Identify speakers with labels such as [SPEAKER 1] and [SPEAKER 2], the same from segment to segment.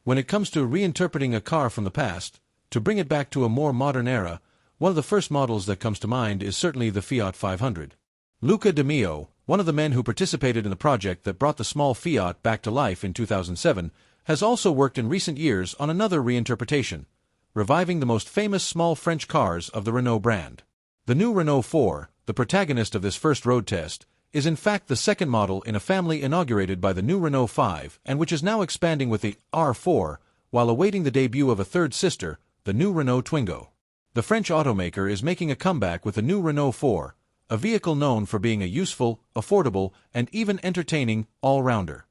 [SPEAKER 1] When it comes to reinterpreting a car from the past, to bring it back to a more modern era, one of the first models that comes to mind is certainly the Fiat 500. Luca De Meo, one of the men who participated in the project that brought the small Fiat back to life in 2007, has also worked in recent years on another reinterpretation, reviving the most famous small French cars of the Renault brand. The new Renault 4, the protagonist of this first road test, is in fact the second model in a family inaugurated by the new Renault 5 and which is now expanding with the R4, while awaiting the debut of a third sister, the new Renault Twingo. The French automaker is making a comeback with the new Renault 4, a vehicle known for being a useful, affordable, and even entertaining all-rounder.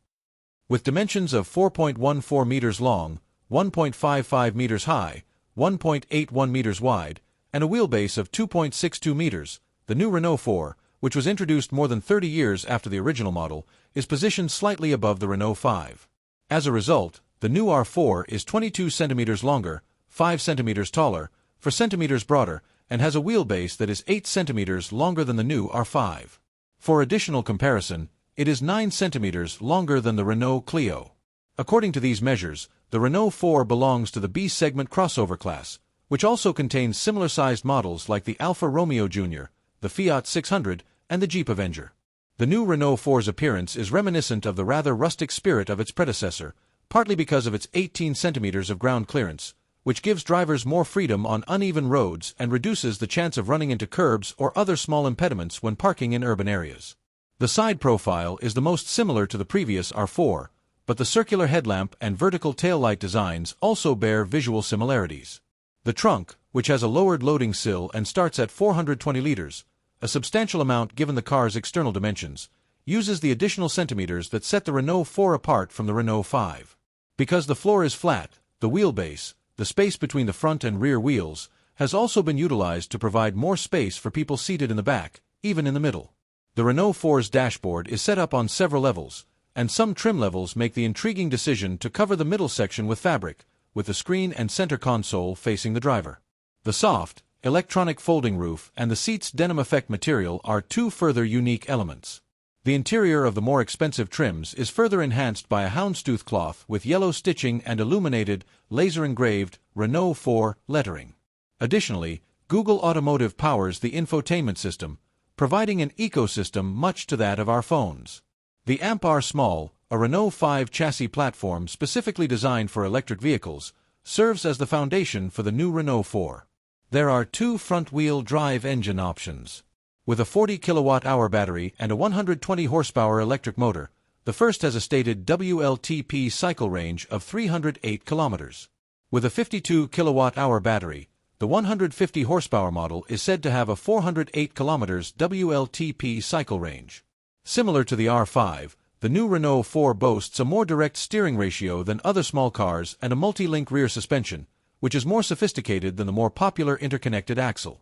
[SPEAKER 1] With dimensions of 4.14 meters long, 1.55 meters high, 1.81 meters wide, and a wheelbase of 2.62 meters, the new Renault 4, which was introduced more than 30 years after the original model, is positioned slightly above the Renault 5. As a result, the new R4 is 22 centimeters longer, 5 centimeters taller, 4 centimeters broader, and has a wheelbase that is 8 centimeters longer than the new R5. For additional comparison, it is 9 centimeters longer than the Renault Clio. According to these measures, the Renault 4 belongs to the B-segment crossover class, which also contains similar-sized models like the Alfa Romeo Jr., the Fiat 600, and the Jeep Avenger. The new Renault 4's appearance is reminiscent of the rather rustic spirit of its predecessor, partly because of its 18 centimeters of ground clearance, which gives drivers more freedom on uneven roads and reduces the chance of running into curbs or other small impediments when parking in urban areas. The side profile is the most similar to the previous R4, but the circular headlamp and vertical taillight designs also bear visual similarities. The trunk, which has a lowered loading sill and starts at 420 liters, a substantial amount given the car's external dimensions, uses the additional centimeters that set the Renault 4 apart from the Renault 5. Because the floor is flat, the wheelbase, the space between the front and rear wheels, has also been utilized to provide more space for people seated in the back, even in the middle. The Renault 4's dashboard is set up on several levels, and some trim levels make the intriguing decision to cover the middle section with fabric, with the screen and center console facing the driver. The soft, electronic folding roof and the seat's denim effect material are two further unique elements. The interior of the more expensive trims is further enhanced by a houndstooth cloth with yellow stitching and illuminated, laser-engraved, Renault 4 lettering. Additionally, Google Automotive powers the infotainment system, providing an ecosystem much to that of our phones. The AMP-R Small, a Renault 5 chassis platform specifically designed for electric vehicles, serves as the foundation for the new Renault 4. There are two front-wheel drive engine options. With a 40 kilowatt-hour battery and a 120 horsepower electric motor, the first has a stated WLTP cycle range of 308 kilometers. With a 52 kilowatt-hour battery, the 150 horsepower model is said to have a 408 kilometers WLTP cycle range. Similar to the R5, the new Renault 4 boasts a more direct steering ratio than other small cars and a multi-link rear suspension, which is more sophisticated than the more popular interconnected axle.